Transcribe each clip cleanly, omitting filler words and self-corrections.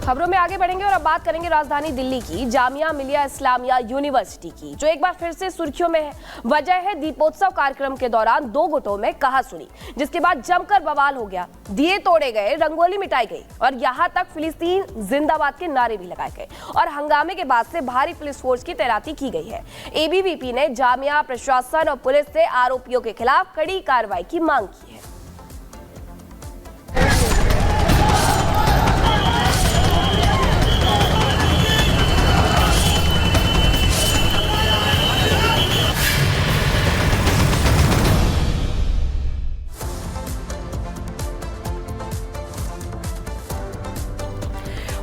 खबरों में आगे बढ़ेंगे और अब बात करेंगे राजधानी दिल्ली की जामिया मिलिया इस्लामिया यूनिवर्सिटी की, जो एक बार फिर से सुर्खियों में है। वजह है दीपोत्सव कार्यक्रम के दौरान दो गुटों में कहासुनी, जिसके बाद जमकर बवाल हो गया। दिए तोड़े गए, रंगोली मिटाई गई और यहाँ तक फिलिस्तीन जिंदाबाद के नारे भी लगाए गए और हंगामे के बाद से भारी पुलिस फोर्स की तैनाती की गई है। एबीवीपी ने जामिया प्रशासन और पुलिस से आरोपियों के खिलाफ कड़ी कार्रवाई की मांग की है।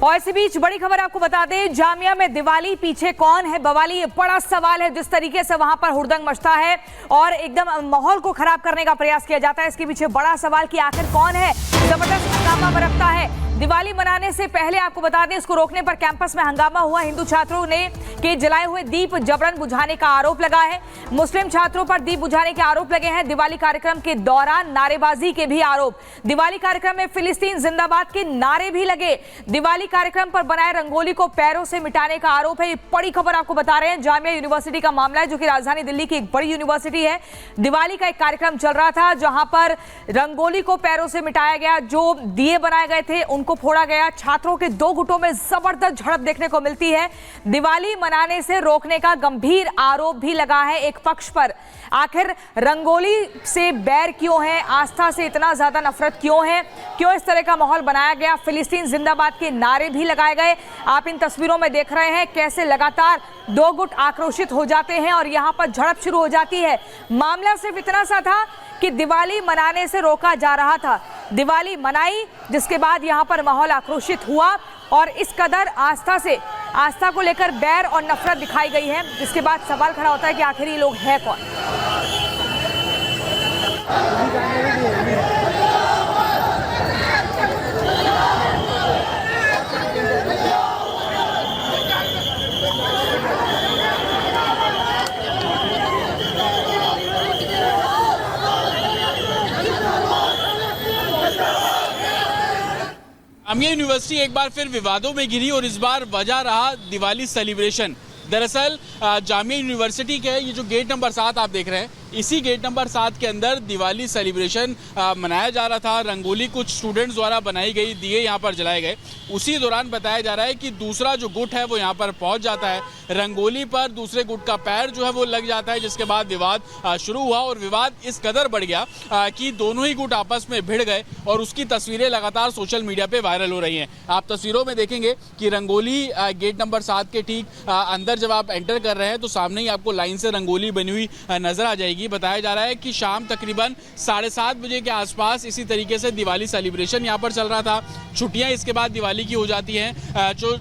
और इसी बीच बड़ी खबर आपको बता दें, जामिया में दिवाली पीछे कौन है बवाली, ये बड़ा सवाल है। जिस तरीके से वहां पर हुड़दंग मचता है और एकदम माहौल को खराब करने का प्रयास किया जाता है, इसके पीछे बड़ा सवाल कि आखिर कौन है जबरदस्त हंगामा बरपता है। दिवाली मनाने से पहले आपको बता दें, इसको रोकने पर कैंपस में हंगामा हुआ। हिंदू छात्रों ने के जलाए हुए दीप जबरन बुझाने का आरोप लगा है। मुस्लिम छात्रों पर दीप बुझाने के आरोप लगे हैं। दिवाली कार्यक्रम के दौरान नारेबाजी के भी आरोप। दिवाली कार्यक्रम में फिलिस्तीन जिंदाबाद के नारे भी लगे। दिवाली कार्यक्रम पर बनाए रंगोली को पैरों से मिटाने का आरोप है। ये बड़ी खबर आपको बता रहे हैं, जामिया यूनिवर्सिटी का मामला है, जो कि राजधानी दिल्ली की एक बड़ी यूनिवर्सिटी है। दिवाली का एक कार्यक्रम चल रहा था जहां पर रंगोली को पैरों से मिटाया गया, जो दिए बनाए गए थे उनको फोड़ा गया। छात्रों के दो गुटों में जबरदस्त झड़प देखने को मिलती है। दिवाली मनाने से रोकने का गंभीर आरोप भी लगा है एक पक्ष पर। आखिर रंगोली से बैर क्यों है, आस्था से इतना ज्यादा नफरत क्यों है, क्यों इस तरह का माहौल बनाया गया। फिलिस्तीन जिंदाबाद के नारे भी लगाए गए। आप इन तस्वीरों में देख रहे हैं कैसे लगातार दो गुट आक्रोशित हो जाते हैं और यहां पर झड़प शुरू हो जाती है। मामला सिर्फ इतना सा था कि दिवाली मनाने से रोका जा रहा था। दिवाली मनाई, जिसके बाद यहां पर माहौल आक्रोशित हुआ और इस कदर आस्था को लेकर बैर और नफरत दिखाई गई है, जिसके बाद सवाल खड़ा होता है कि आखिर ये लोग हैं कौन। जामिया यूनिवर्सिटी एक बार फिर विवादों में घिरी और इस बार वजह रहा दिवाली सेलिब्रेशन। दरअसल जामिया यूनिवर्सिटी के ये जो गेट नंबर 7 आप देख रहे हैं, इसी गेट नंबर 7 के अंदर दिवाली सेलिब्रेशन मनाया जा रहा था। रंगोली कुछ स्टूडेंट्स द्वारा बनाई गई, दिए यहाँ पर जलाए गए। उसी दौरान बताया जा रहा है कि दूसरा जो गुट है वो यहाँ पर पहुंच जाता है। रंगोली पर दूसरे गुट का पैर जो है वो लग जाता है, जिसके बाद विवाद शुरू हुआ और विवाद इस कदर बढ़ गया कि दोनों ही गुट आपस में भिड़ गए और उसकी तस्वीरें लगातार सोशल मीडिया पे वायरल हो रही हैं। आप तस्वीरों में देखेंगे कि रंगोली गेट नंबर 7 के ठीक अंदर जब आप एंटर कर रहे हैं तो सामने ही आपको लाइन से रंगोली बनी हुई नजर आ जाएगी। बताया जा रहा है कि शाम तकरीबन 7:30 बजे के आसपास इसी तरीके से दिवाली सेलिब्रेशन यहाँ पर चल रहा था। छुट्टियां इसके बाद दिवाली की हो जाती हैं। जो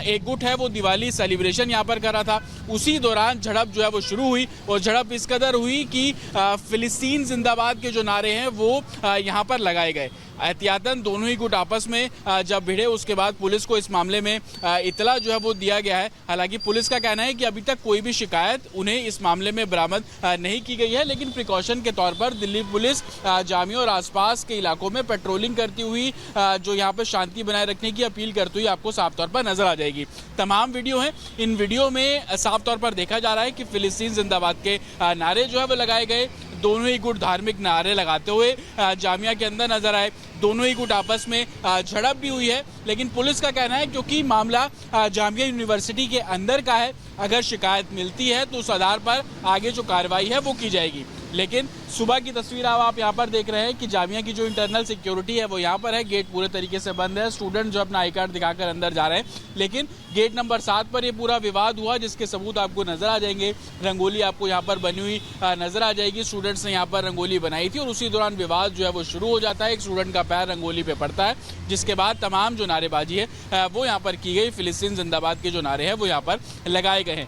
एक गुट है वो दिवाली सेलिब्रेशन यहाँ पर कर रहा था। उसी दौरान झड़प जो है वो शुरू हुई और झड़प इस कदर हुई कि फिलिस्तीन जिंदाबाद के जो नारे हैं वो यहाँ पर लगाए गए। एहतियातन दोनों ही गुट आपस में जब भिड़े, उसके बाद पुलिस को इस मामले में इतला जो है वो दिया गया है। हालांकि पुलिस का कहना है कि अभी तक कोई भी शिकायत उन्हें इस मामले में बरामद नहीं की गई है, लेकिन प्रिकॉशन के तौर पर दिल्ली पुलिस जामिया और आसपास के इलाकों में पेट्रोलिंग करती हुई जो यहाँ पर शांति बनाए रखने की अपील करती हुई आपको साफ तौर पर नजर आ जाएगी। तमाम वीडियो हैं, इन वीडियो में साफ तौर पर देखा जा रहा है कि फिलिस्तीन जिंदाबाद के नारे जो है वो लगाए गए। दोनों ही गुट धार्मिक नारे लगाते हुए जामिया के अंदर नजर आए। दोनों ही गुट आपस में झड़प भी हुई है, लेकिन पुलिस का कहना है क्योंकि मामला जामिया यूनिवर्सिटी के अंदर का है, अगर शिकायत मिलती है तो उस आधार पर आगे जो कार्रवाई है वो की जाएगी। लेकिन सुबह की तस्वीर आप यहाँ पर देख रहे हैं कि जामिया की जो इंटरनल सिक्योरिटी है वो यहाँ पर है। गेट पूरे तरीके से बंद है। स्टूडेंट जो अपना आई कार्ड दिखाकर अंदर जा रहे हैं, लेकिन गेट नंबर 7 पर ये पूरा विवाद हुआ, जिसके सबूत आपको नजर आ जाएंगे। रंगोली आपको यहाँ पर बनी हुई नजर आ जाएगी। स्टूडेंट्स ने यहाँ पर रंगोली बनाई थी और उसी दौरान विवाद जो है वो शुरू हो जाता है। एक स्टूडेंट का पैर रंगोली पे पड़ता है, जिसके बाद तमाम जो नारेबाजी है वो यहाँ पर की गई। फिलिस्तीन जिंदाबाद के जो नारे हैं वो यहाँ पर लगाए गए हैं।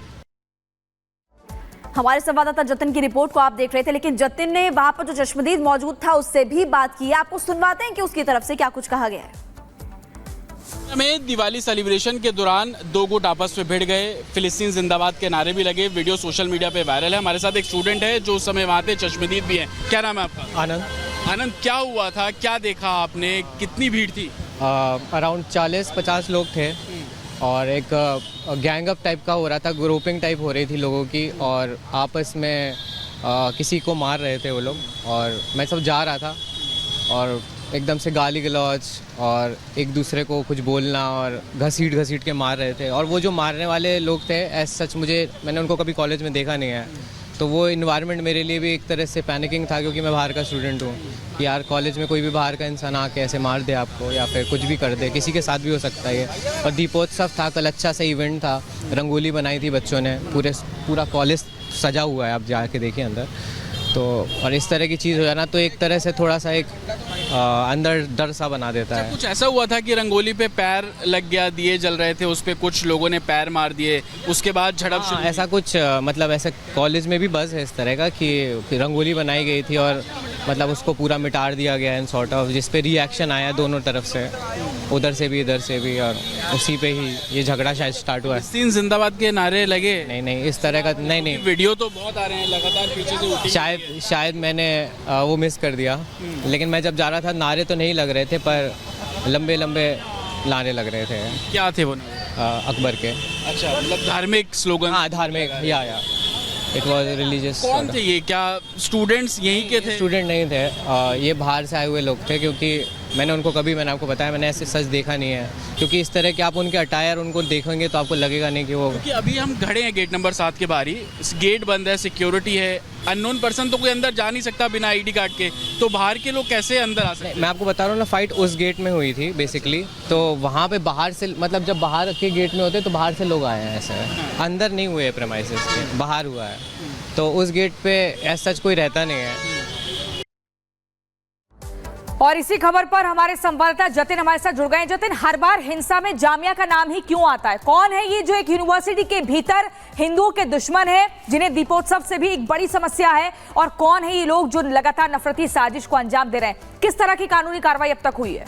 हमारे संवाददाता जतिन की रिपोर्ट को आप देख रहे थे, लेकिन जतिन ने वहां पर जो चश्मदीद मौजूद था उससे भी बात की। आपको सुनवाते हैं कि उसकी तरफ से क्या कुछ कहा गया है। में दिवाली सेलिब्रेशन के दौरान दो गुट आपस में भिड़ गए। फिलिस्तीन जिंदाबाद के नारे भी लगे। वीडियो सोशल मीडिया पे वायरल है। हमारे साथ एक स्टूडेंट है जो उस समय वहाँ थे, चश्मदीद भी है। क्या नाम है आपका? आनंद। आनंद, क्या हुआ था, क्या देखा आपने, कितनी भीड़ थी? अराउंड 40-50 लोग थे और एक गैंग अप टाइप का हो रहा था, ग्रुपिंग टाइप हो रही थी लोगों की और आपस में किसी को मार रहे थे वो लोग। और मैं सब जा रहा था और एकदम से गाली गलौज और एक दूसरे को कुछ बोलना और घसीट के मार रहे थे। और वो जो मारने वाले लोग थे एज सच मैंने उनको कभी कॉलेज में देखा नहीं है, तो वो इन्वायरमेंट मेरे लिए भी एक तरह से पैनिकिंग था, क्योंकि मैं बाहर का स्टूडेंट हूँ कि यार कॉलेज में कोई भी बाहर का इंसान आके ऐसे मार दे आपको या फिर कुछ भी कर दे, किसी के साथ भी हो सकता है ये। और दीपोत्सव था कल, अच्छा सा इवेंट था, रंगोली बनाई थी बच्चों ने, पूरा कॉलेज सजा हुआ है, आप जाके देखिए अंदर। तो और इस तरह की चीज़ हो जाना तो एक तरह से थोड़ा सा एक अंदर डर सा बना देता है। कुछ ऐसा हुआ था कि रंगोली पे पैर लग गया, दिए जल रहे थे, उस पे कुछ लोगों ने पैर मार दिए, उसके बाद झड़प शुरू हुई? ऐसा कुछ मतलब ऐसा कॉलेज में भी बज़ है इस तरह का कि रंगोली बनाई गई थी और मतलब उसको पूरा मिटा दिया गया इन सॉर्ट ऑफ, जिस पे रिएक्शन आया दोनों तरफ से, उधर से भी इधर से भी, और उसी पे ही ये झगड़ा शायद स्टार्ट हुआ। फिलिस्तीन जिंदाबाद के नारे लगे? नहीं इस तरह का नहीं। वीडियो तो बहुत आ रहे हैं लगातार पीछे से उठी। शायद मैंने वो मिस कर दिया, लेकिन मैं जब जा रहा था नारे तो नहीं लग रहे थे पर लंबे नारे लग रहे थे। क्या थे वो? अकबर के। अच्छा, मतलब धार्मिक स्लोगन? हाँ धार्मिक, या इट वॉज रिलीजियस। कौन थे ये? क्या स्टूडेंट्स यहीं के थे? स्टूडेंट नहीं थे, ये बाहर से आए हुए लोग थे, क्योंकि मैंने आपको बताया मैंने ऐसे सच देखा नहीं है, क्योंकि इस तरह के आप उनके अटायर उनको देखेंगे तो आपको लगेगा नहीं कि वो। क्योंकि अभी हम खड़े हैं गेट नंबर 7 के बाहर ही, गेट बंद है, सिक्योरिटी है, अननोन पर्सन तो कोई अंदर जा नहीं सकता बिना आईडी कार्ड के, तो बाहर के लोग कैसे अंदर आ सकते? मैं आपको बता रहा हूँ ना, फाइट उस गेट में हुई थी बेसिकली, तो वहाँ पे बाहर से, मतलब जब बाहर के गेट में होते तो बाहर से लोग आए हैं, ऐसे अंदर नहीं हुए प्रेमाइसेस के, बाहर हुआ है, तो उस गेट पे ऐसा सच कोई रहता नहीं है। और इसी खबर पर हमारे संवाददाता जतिन हमारे साथ जुड़ गए हैं। जतिन, हर बार हिंसा में जामिया का नाम ही क्यों आता है? कौन है ये जो एक यूनिवर्सिटी के भीतर हिंदुओं के दुश्मन है, जिन्हें दीपोत्सव से भी एक बड़ी समस्या है, और कौन है ये लोग जो लगातार नफरती साजिश को अंजाम दे रहे हैं? किस तरह की कानूनी कार्रवाई अब तक हुई है?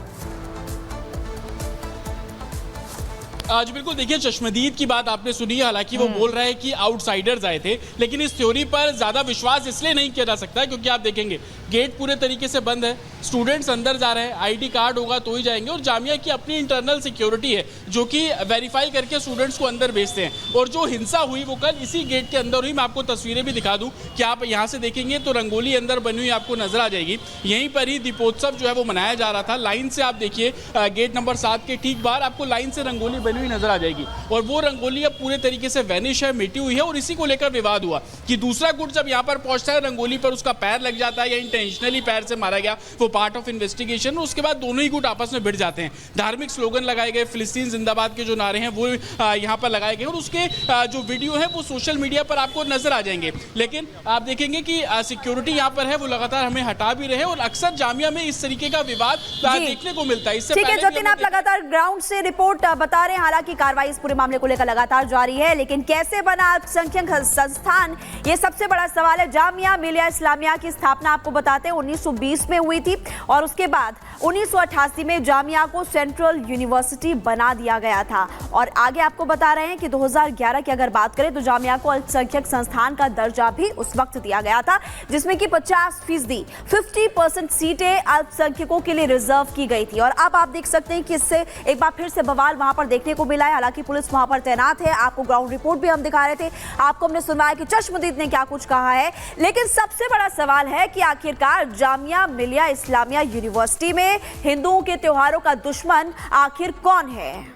आज बिल्कुल देखिए, चश्मदीद की बात आपने सुनी, हालांकि वो बोल रहा है कि आउटसाइडर्स आए थे, लेकिन इस थ्योरी पर ज्यादा विश्वास इसलिए नहीं किया जा सकता है क्योंकि आप देखेंगे गेट पूरे तरीके से बंद है, स्टूडेंट्स अंदर जा रहे हैं, आईडी कार्ड होगा तो ही जाएंगे, और जामिया की अपनी इंटरनल सिक्योरिटी है जो कि वेरीफाई करके स्टूडेंट्स को अंदर भेजते हैं। और जो हिंसा हुई वो कल इसी गेट के अंदर हुई। मैं आपको तस्वीरें भी दिखा दूं कि आप यहाँ से देखेंगे तो रंगोली अंदर बनी हुई आपको नजर आ जाएगी। यहीं पर ही दीपोत्सव जो है वो मनाया जा रहा था। लाइन से आप देखिए, गेट नंबर 7 के ठीक बाहर आपको लाइन से रंगोली बनी हुई नजर आ जाएगी, और वो रंगोली अब पूरे तरीके से वैनिश है, मिटी हुई है। और इसी को लेकर विवाद हुआ कि दूसरा गुट जब यहाँ पर पहुंचता है, रंगोली पर उसका पैर लग जाता है या इंटेंशनली पैर से मारा गया, वो पार्ट ऑफ इन्वेस्टिगेशन। उसके बाद दोनों ही गुट आपस में भिड़ जाते हैं। धार्मिक स्लोगन लगाए गए, फिलिस्तीन जिंदाबाद के जो नारे हैं वो यहाँ पर लगाए गए, और उसके जो वीडियो है वो सोशल मीडिया पर आपको नजर आ जाएंगे। लेकिन आप देखेंगे कि सिक्योरिटी यहाँ पर है वो लगातार हमें हटा भी रहे, और अक्सर जामिया में इस तरीके का विवाद देखने को मिलता है। इससे ठीक है जतिन, आप लगातार ग्राउंड से रिपोर्ट बता रहे हैं, हालांकि कार्रवाई इस पूरे मामले को लेकर लगातार जारी है, लेकिन कैसे बना अल्पसंख्यक संस्थान, ये सबसे बड़ा सवाल है। जामिया मिलिया इस्लामिया की स्थापना आपको बताते हैं 1920 में हुई थी, और उसके बाद 1988 में जामिया को सेंट्रल यूनिवर्सिटी बना दिया गया था। और आगे आपको बता रहे हैं कि 2011 की अगर बात करें तो जामिया को अल्पसंख्यक संस्थान का दर्जा भी उस वक्त दिया गया था, जिसमें कि 50% सीटें अल्पसंख्यकों के लिए रिजर्व की गई थी। और अब आप देख सकते हैं कि इससे एक बार फिर से बवाल वहां पर देखने को मिला है। हालांकि पुलिस वहां पर तैनात है, आपको ग्राउंड रिपोर्ट भी हम दिखा रहे थे, आपको हमने सुनवाया कि चश्मदीद ने क्या कुछ कहा है। लेकिन सबसे बड़ा सवाल है कि आखिरकार जामिया मिलिया इस्लामिया यूनिवर्सिटी में हिंदुओं के त्योहारों का दुश्मन आखिर कौन है?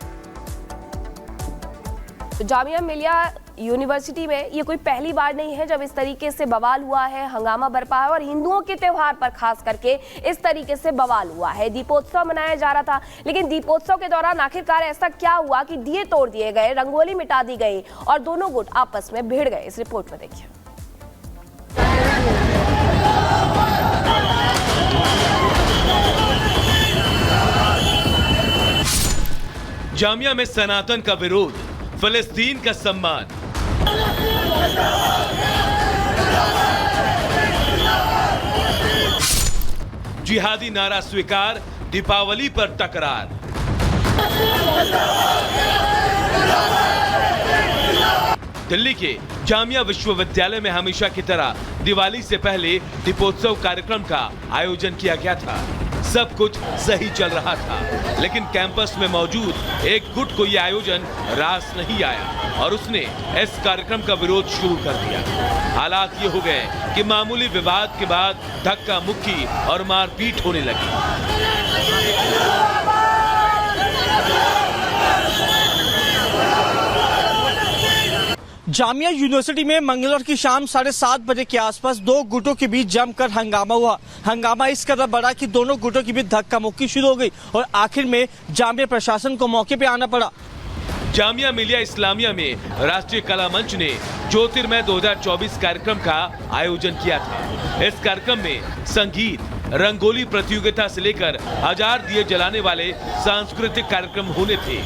जामिया मिलिया यूनिवर्सिटी में ये कोई पहली बार नहीं है जब इस तरीके से बवाल हुआ है, हंगामा बरपा है, और हिंदुओं के त्योहार पर खास करके इस तरीके से बवाल हुआ है। दीपोत्सव मनाया जा रहा था, लेकिन दीपोत्सव के दौरान आखिरकार ऐसा क्या हुआ कि दिए तोड़ दिए गए, रंगोली मिटा दी गई और दोनों गुट आपस में भिड़ गए? इस रिपोर्ट में देखिए। जामिया में सनातन का विरोध, फिलिस्तीन का सम्मान। जिहादी नारा स्वीकार, दीपावली पर टकरार। दिल्ली के जामिया विश्वविद्यालय में हमेशा की तरह दिवाली से पहले दीपोत्सव कार्यक्रम का आयोजन किया गया था। सब कुछ सही चल रहा था, लेकिन कैंपस में मौजूद एक गुट को यह आयोजन रास नहीं आया और उसने इस कार्यक्रम का विरोध शुरू कर दिया। हालात ये हो गए कि मामूली विवाद के बाद धक्का मुक्की और मारपीट होने लगी। जामिया यूनिवर्सिटी में मंगलवार की शाम 7:30 बजे के आसपास दो गुटों के बीच जमकर हंगामा हुआ। हंगामा इस कदर बढ़ा कि दोनों गुटों के बीच धक्का मुक्की शुरू हो गई और आखिर में जामिया प्रशासन को मौके पे आना पड़ा। जामिया मिलिया इस्लामिया में राष्ट्रीय कला मंच ने ज्योतिर्मय 2024 कार्यक्रम का आयोजन किया था। इस कार्यक्रम में संगीत, रंगोली प्रतियोगिता से लेकर 1000 दिए जलाने वाले सांस्कृतिक कार्यक्रम होने थे।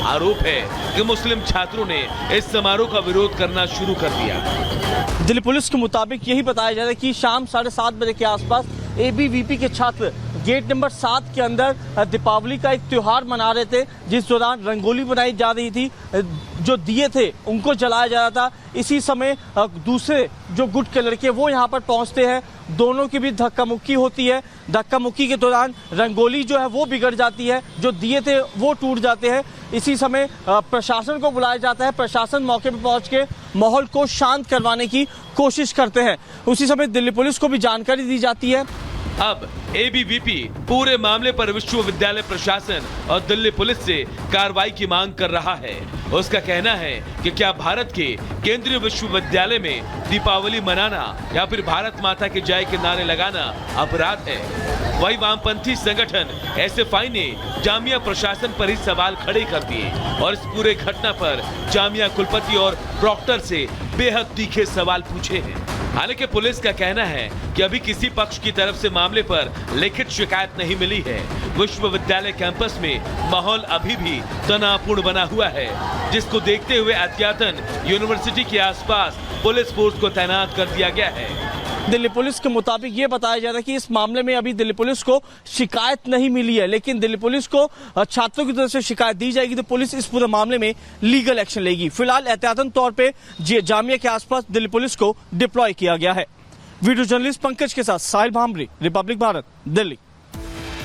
आरोप है कि मुस्लिम छात्रों ने इस समारोह का विरोध करना शुरू कर दिया। दिल्ली पुलिस के मुताबिक यही बताया जा रहा है कि शाम 7:30 बजे के आसपास ABVP के छात्र गेट नंबर 7 के अंदर दीपावली का एक त्योहार मना रहे थे, जिस दौरान रंगोली बनाई जा रही थी, जो दिए थे उनको जलाया जा रहा था। इसी समय दूसरे जो गुट के लड़के वो यहाँ पर पहुँचते हैं, दोनों के बीच धक्का मुक्की होती है। धक्का मुक्की के दौरान रंगोली जो है वो बिगड़ जाती है, जो दिए थे वो टूट जाते हैं। इसी समय प्रशासन को बुलाया जाता है। प्रशासन मौके पर पहुंच के माहौल को शांत करवाने की कोशिश करते हैं। उसी समय दिल्ली पुलिस को भी जानकारी दी जाती है। अब ABVP पूरे मामले पर विश्वविद्यालय प्रशासन और दिल्ली पुलिस से कार्रवाई की मांग कर रहा है। उसका कहना है कि क्या भारत के केंद्रीय विश्वविद्यालय में दीपावली मनाना या फिर भारत माता की जय के नारे लगाना अपराध है। वही वामपंथी संगठन SFI ने जामिया प्रशासन पर ही सवाल खड़े कर दिए और इस पूरे घटना पर जामिया कुलपति और प्रॉक्टर से बेहद तीखे सवाल पूछे हैं। हालांकि पुलिस का कहना है कि अभी किसी पक्ष की तरफ से मामले पर लिखित शिकायत नहीं मिली है। विश्वविद्यालय कैंपस में माहौल अभी भी तनावपूर्ण बना हुआ है, जिसको देखते हुए एहतियातन यूनिवर्सिटी के आसपास पुलिस फोर्स को तैनात कर दिया गया है। दिल्ली पुलिस के मुताबिक ये बताया जा रहा है कि इस मामले में अभी दिल्ली पुलिस को शिकायत नहीं मिली है, लेकिन दिल्ली पुलिस को छात्रों की तरफ से शिकायत दी जाएगी तो पुलिस इस पूरे मामले में लीगल एक्शन लेगी। फिलहाल एहतियातन तौर पे जामिया के आसपास दिल्ली पुलिस को डिप्लॉय किया गया है। वीडियो जर्नलिस्ट पंकज के साथ साहिल भामरी, रिपब्लिक भारत, दिल्ली।